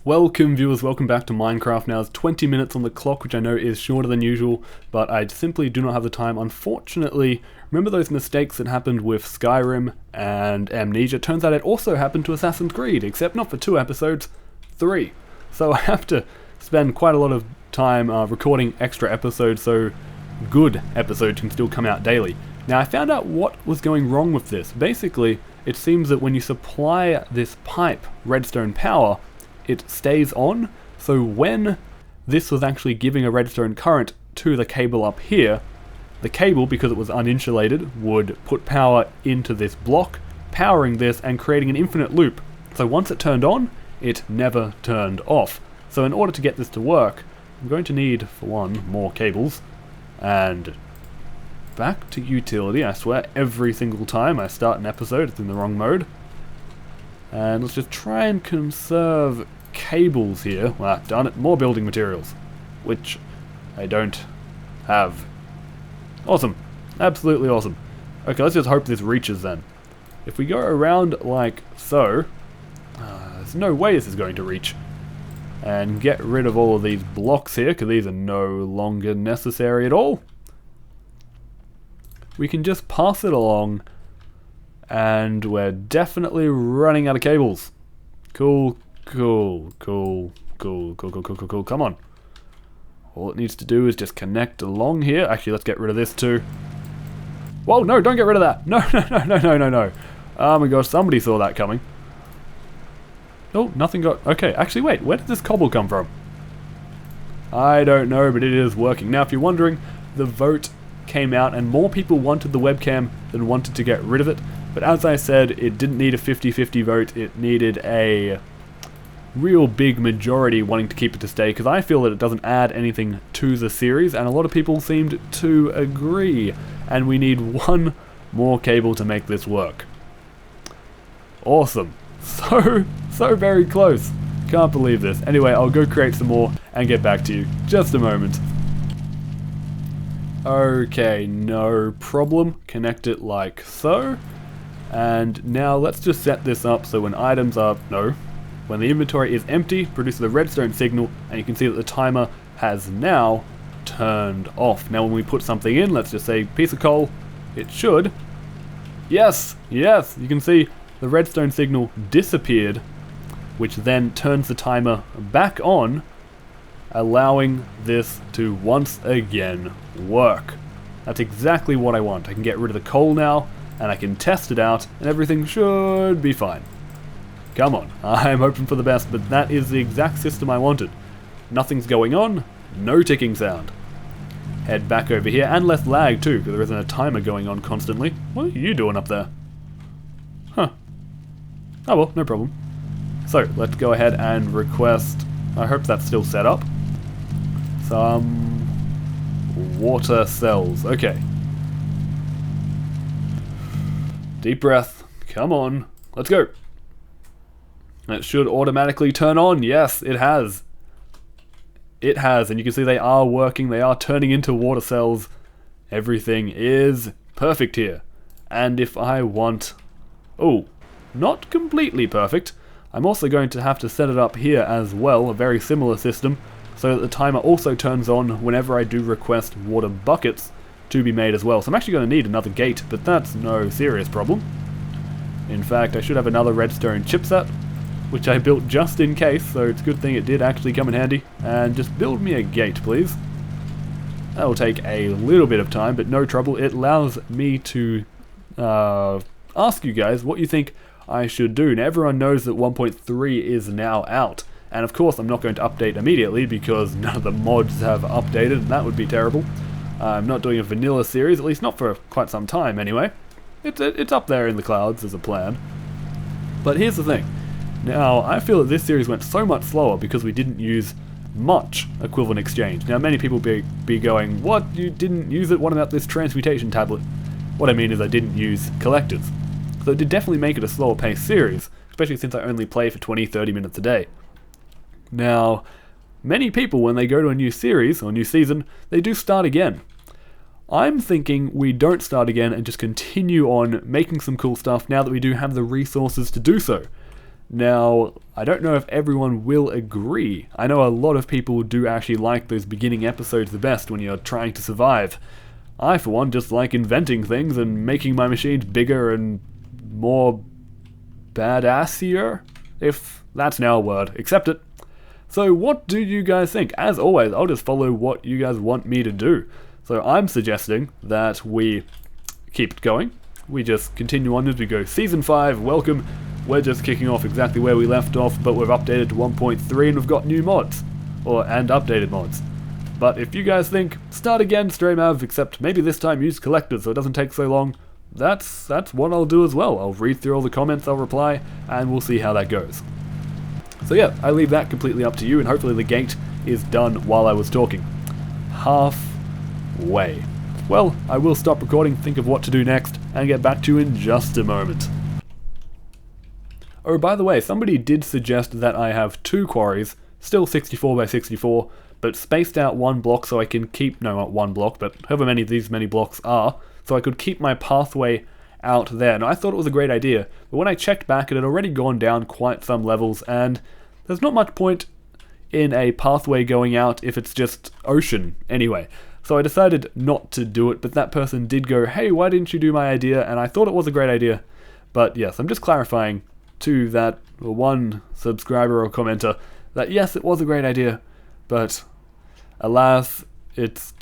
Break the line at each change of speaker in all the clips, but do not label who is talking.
Welcome viewers, welcome back to Minecraft. Now it's 20 minutes on the clock, which I know is shorter than usual, but I simply do not have the time. Unfortunately, remember those mistakes that happened with Skyrim and Amnesia? Turns out it also happened to Assassin's Creed, except not for 2 episodes, 3. So I have to spend quite a lot of time recording extra episodes so good episodes can still come out daily. Now I found out what was going wrong with this. Basically, it seems that when you supply this pipe redstone power, it stays on, so when this was actually giving a redstone current to the cable up here, the cable, because it was uninsulated, would put power into this block, powering this and creating an infinite loop. So once it turned on, it never turned off. So in order to get this to work, I'm going to need, for one, more cables, and back to utility. I swear, every single time I start an episode, it's in the wrong mode. And let's just try and conserve cables here. Ah, darn it, more building materials, which I don't have. Awesome. Absolutely awesome. Okay, let's just hope this reaches then. If we go around like so, there's no way this is going to reach. And get rid of all of these blocks here, because these are no longer necessary at all. We can just pass it along, and we're definitely running out of cables. Cool. Come on. All it needs to do is just connect along here. Actually, let's get rid of this too. Whoa, no, don't get rid of that. No. Oh my gosh, somebody saw that coming. Oh, nothing got... Okay, actually, wait. Where did this cobble come from? I don't know, but it is working. Now, if you're wondering, the vote came out and more people wanted the webcam than wanted to get rid of it. But as I said, it didn't need a 50-50 vote. It needed a real big majority wanting to keep it to stay, because I feel that it doesn't add anything to the series, and a lot of people seemed to agree. And we need one more cable to make this work. Awesome. So very close. Can't believe this. Anyway, I'll go create some more and get back to you. Just a moment. Okay, no problem. Connect it like so. And now let's just set this up so when items are... when the inventory is empty, produces a redstone signal, and you can see that the timer has now turned off. Now when we put something in, let's just say piece of coal, it should... Yes, you can see the redstone signal disappeared, which then turns the timer back on, allowing this to once again work. That's exactly what I want. I can get rid of the coal now, and I can test it out, and everything should be fine. Come on, I'm hoping for the best, but that is the exact system I wanted. Nothing's going on, no ticking sound. Head back over here, and less lag too, because there isn't a timer going on constantly. What are you doing up there? Huh. Oh well, no problem. So, let's go ahead and request... I hope that's still set up. Some... water cells. Okay. Deep breath. Come on. Let's go. It should automatically turn on. Yes, it has. It has, and you can see they are working. They are turning into water cells. Everything is perfect here. And if I want... Oh, not completely perfect. I'm also going to have to set it up here as well, a very similar system, so that the timer also turns on whenever I do request water buckets to be made as well. So I'm actually going to need another gate, but that's no serious problem. In fact, I should have another redstone chipset, which I built just in case, so it's a good thing it did actually come in handy. And just build me a gate, please. That will take a little bit of time, but no trouble. It allows me to ask you guys what you think I should do. Now, everyone knows that 1.3 is now out, and of course I'm not going to update immediately because none of the mods have updated, and that would be terrible. I'm not doing a vanilla series, at least not for quite some time anyway. It's up there in the clouds as a plan. But here's the thing. Now, I feel that this series went so much slower because we didn't use much equivalent exchange. Now, many people be going, what, you didn't use it? What about this transmutation tablet? What I mean is I didn't use collectors. So it did definitely make it a slower paced series, especially since I only play for 20-30 minutes a day. Now, many people, when they go to a new series or new season, they do start again. I'm thinking we don't start again and just continue on making some cool stuff now that we do have the resources to do so. Now, I don't know if everyone will agree. I know a lot of people do actually like those beginning episodes the best when you're trying to survive. I, for one, just like inventing things and making my machines bigger and more badassier, if that's now a word. Accept it. So what do you guys think? As always, I'll just follow what you guys want me to do. So I'm suggesting that we keep it going. We just continue on as we go. Season 5, welcome. We're just kicking off exactly where we left off, but we've updated to 1.3 and we've got new mods. And updated mods. But if you guys think, start again, StrayMav, except maybe this time use collectors so it doesn't take so long, that's what I'll do as well. I'll read through all the comments, I'll reply, and we'll see how that goes. So yeah, I leave that completely up to you, and hopefully the gate is done while I was talking. Halfway. Well, I will stop recording, think of what to do next, and get back to you in just a moment. Oh, by the way, somebody did suggest that I have 2 quarries, still 64 by 64, but spaced out 1 block so I can keep, no, not 1 block, but however many of these many blocks are, so I could keep my pathway out there. Now, I thought it was a great idea, but when I checked back, it had already gone down quite some levels, and there's not much point in a pathway going out if it's just ocean anyway. So I decided not to do it, but that person did go, hey, why didn't you do my idea? And I thought it was a great idea. But yes, I'm just clarifying to that one subscriber or commenter that yes, it was a great idea, but alas, it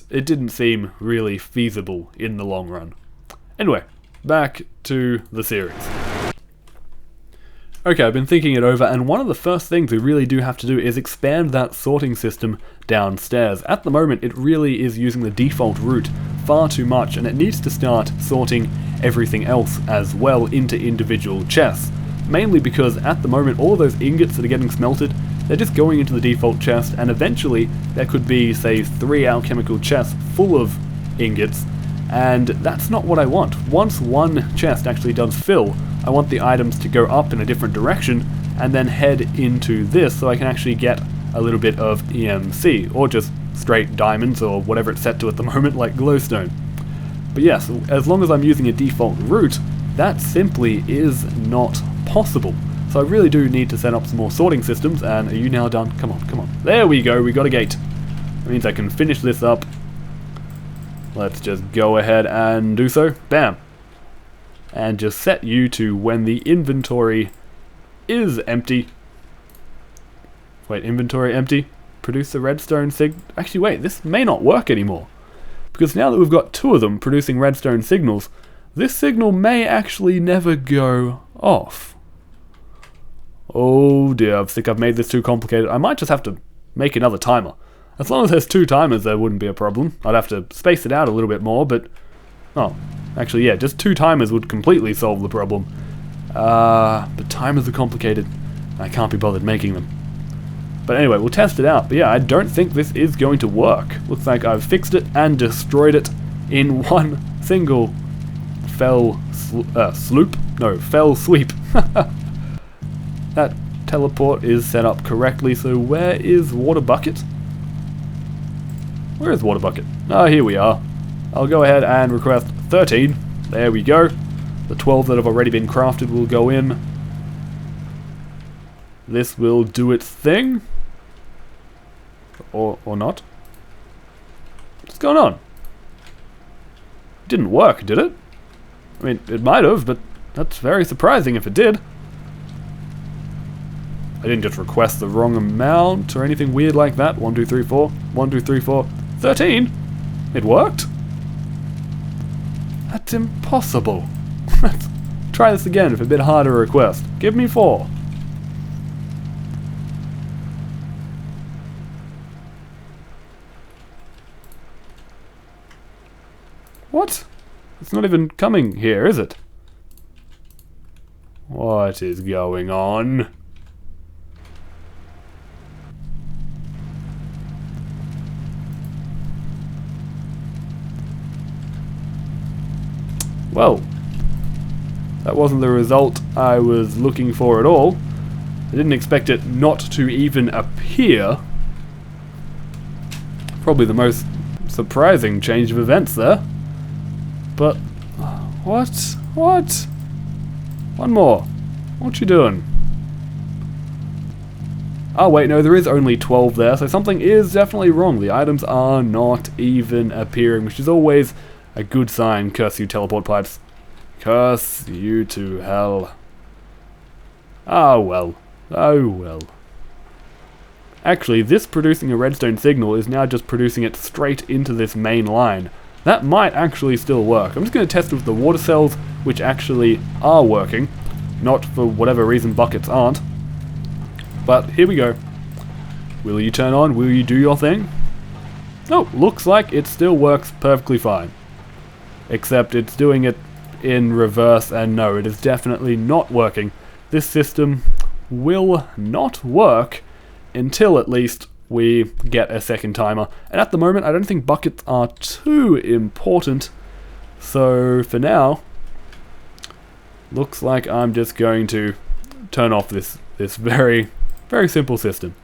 didn't seem really feasible in the long run. Anyway, back to the series. Okay, I've been thinking it over, and one of the first things we really do have to do is expand that sorting system downstairs. At the moment, it really is using the default route far too much, and it needs to start sorting everything else as well into individual chests. Mainly because at the moment, all of those ingots that are getting smelted, they're just going into the default chest, and eventually there could be, say, 3 alchemical chests full of ingots, and that's not what I want. Once one chest actually does fill, I want the items to go up in a different direction and then head into this so I can actually get a little bit of EMC, or just straight diamonds or whatever it's set to at the moment, like glowstone. But yes, as long as I'm using a default route, that simply is not possible. So I really do need to set up some more sorting systems, and are you now done? Come on, come on. There we go, we got a gate. That means I can finish this up. Let's just go ahead and do so. Bam. And just set you to when the inventory is empty. Wait, inventory empty. Produce the redstone actually wait, this may not work anymore. Because now that we've got 2 of them producing redstone signals, this signal may actually never go off. Oh dear, I think I've made this too complicated. I might just have to make another timer. As long as there's 2 timers, there wouldn't be a problem. I'd have to space it out a little bit more, but... oh, actually, yeah, just 2 timers would completely solve the problem. But timers are complicated. I can't be bothered making them. But anyway, we'll test it out. But yeah, I don't think this is going to work. Looks like I've fixed it and destroyed it in one single fell sweep. That teleport is set up correctly, so where is water bucket? Where is water bucket? Ah, here we are. I'll go ahead and request 13. There we go. The 12 that have already been crafted will go in. This will do its thing. Or not. What's going on? It didn't work, did it? I mean, it might have, but that's very surprising if it did. I didn't just request the wrong amount or anything weird like that. 1, 2, 3, 4. 1, 2, 3, 4. 13? It worked? That's impossible. Let's try this again with a bit harder request. Give me 4. What? It's not even coming here, is it? What is going on? Well, that wasn't the result I was looking for at all. I didn't expect it not to even appear. Probably the most surprising change of events there. But, what? What? One more. What you doing? Oh wait, no, there is only 12 there, so something is definitely wrong. The items are not even appearing, which is always a good sign. Curse you, teleport pipes. Curse you to hell. Oh well. Oh well. Actually, this producing a redstone signal is now just producing it straight into this main line. That might actually still work. I'm just going to test with the water cells, which actually are working. Not for whatever reason buckets aren't. But here we go. Will you turn on? Will you do your thing? Oh, looks like it still works perfectly fine. Except it's doing it in reverse, and no, it is definitely not working. This system will not work until at least we get a second timer. And at the moment, I don't think buckets are too important. So for now, looks like I'm just going to turn off this very simple system.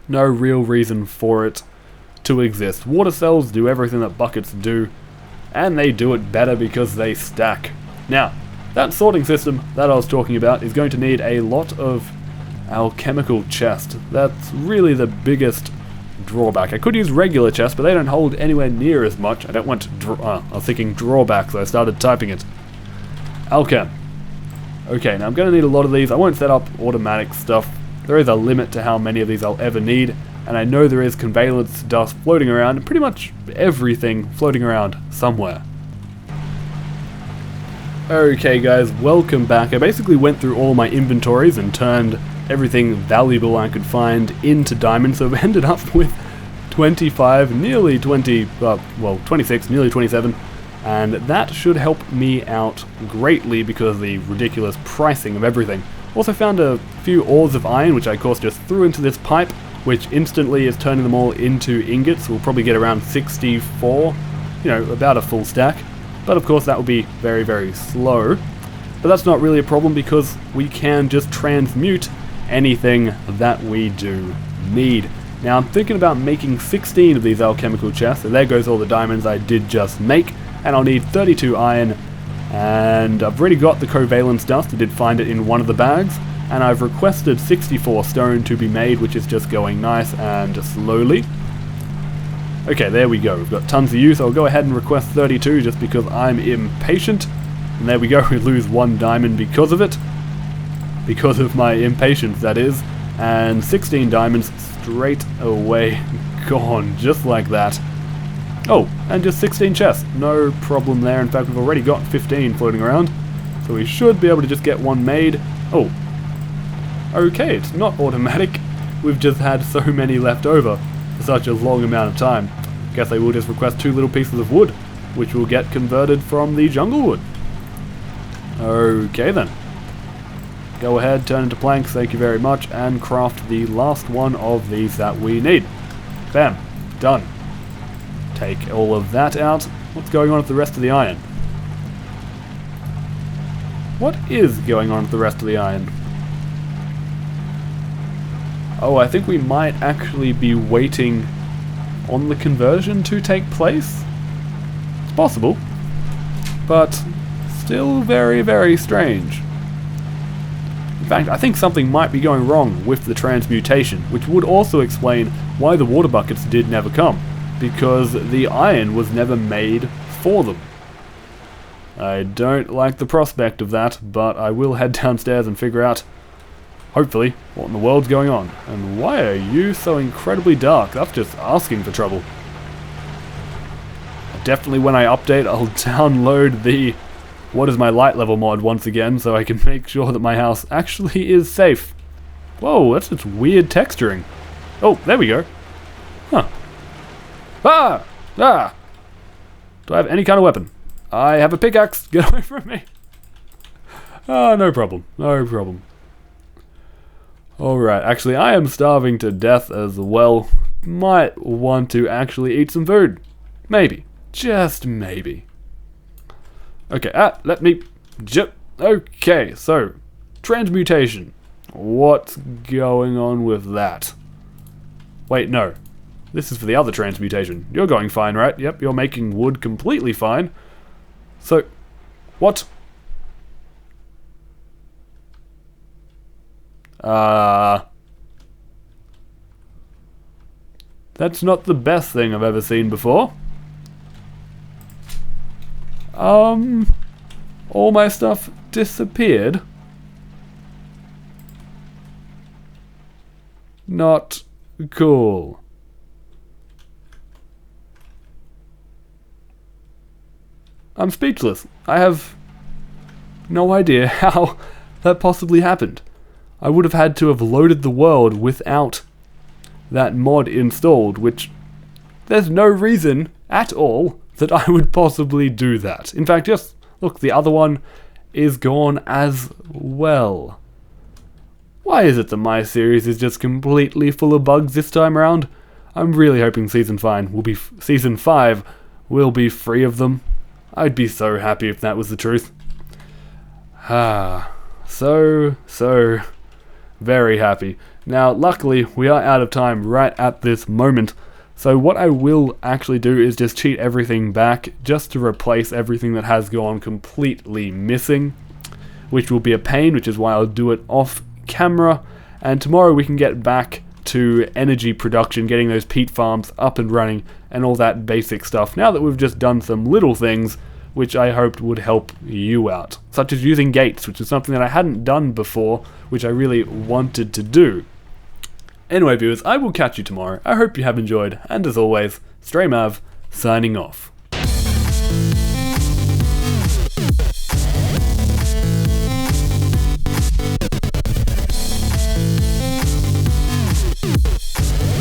No real reason for it to exist. Water cells do everything that buckets do, and they do it better because they stack. Now, that sorting system that I was talking about is going to need a lot of alchemical chest. That's really the biggest drawback. I could use regular chests, but they don't hold anywhere near as much. I don't want to I was thinking drawback, so I started typing it. Alchem. Okay, now I'm going to need a lot of these. I won't set up automatic stuff. There is a limit to how many of these I'll ever need, and I know there is conveyor dust floating around, and pretty much everything floating around somewhere. Okay guys, welcome back. I basically went through all my inventories and turned everything valuable I could find into diamonds, so I ended up with 25, nearly 20, well 26, nearly 27, and that should help me out greatly because of the ridiculous pricing of everything. Also found a few ores of iron, which I of course just threw into this pipe, which instantly is turning them all into ingots. We'll probably get around 64, you know, about a full stack. But of course that will be very slow. But that's not really a problem because we can just transmute anything that we do need. Now I'm thinking about making 16 of these alchemical chests, so there goes all the diamonds I did just make, and I'll need 32 iron, and I've already got the covalence dust. I did find it in one of the bags, and I've requested 64 stone to be made, which is just going nice and slowly. Okay, there we go. We've got tons of use. I'll go ahead and request 32 just because I'm impatient. And there we go. We lose 1 diamond because of it. Because of my impatience, that is. And 16 diamonds straight away gone, just like that. Oh, and just 16 chests. No problem there. In fact, we've already got 15 floating around. So we should be able to just get one made. Oh. Okay, it's not automatic. We've just had so many left over for such a long amount of time. Guess I will just request 2 little pieces of wood, which will get converted from the jungle wood. Okay then. Go ahead, turn into planks, thank you very much, and craft the last one of these that we need. Bam. Done. Take all of that out. What's going on with the rest of the iron? What is going on with the rest of the iron? Oh, I think we might actually be waiting on the conversion to take place? It's possible, but still very strange. In fact, I think something might be going wrong with the transmutation, which would also explain why the water buckets did never come, because the iron was never made for them. I don't like the prospect of that, but I will head downstairs and figure out, hopefully, what in the world's going on. And why are you so incredibly dark? That's just asking for trouble. Definitely when I update, I'll download the what is my light level mod once again, so I can make sure that my house actually is safe. Whoa, that's just weird texturing. Oh, there we go. Huh. Ah! Ah! Do I have any kind of weapon? I have a pickaxe. Get away from me. Ah, no problem. No problem. Alright, actually I am starving to death as well. Might want to actually eat some food. Maybe. Just maybe. Okay, let me... Okay, so, transmutation. What's going on with that? Wait, no. This is for the other transmutation. You're going fine, right? Yep, you're making wood completely fine. So, what? That's not the best thing I've ever seen before. All my stuff disappeared. Not cool. I'm speechless. I have no idea how that possibly happened. I would have had to have loaded the world without that mod installed, which there's no reason at all that I would possibly do that. In fact, just look, the other one is gone as well. Why is it that my series is just completely full of bugs this time around? I'm really hoping Season 5 will be free of them. I'd be so happy if that was the truth. So very happy. Now, luckily, we are out of time right at this moment. So what I will actually do is just cheat everything back, just to replace everything that has gone completely missing, which will be a pain, which is why I'll do it off camera. And tomorrow we can get back to energy production, getting those peat farms up and running, and all that basic stuff, now that we've just done some little things which I hoped would help you out, such as using gates, which is something that I hadn't done before, which I really wanted to do. Anyway, viewers, I will catch you tomorrow. I hope you have enjoyed, and as always, StrayMav signing off.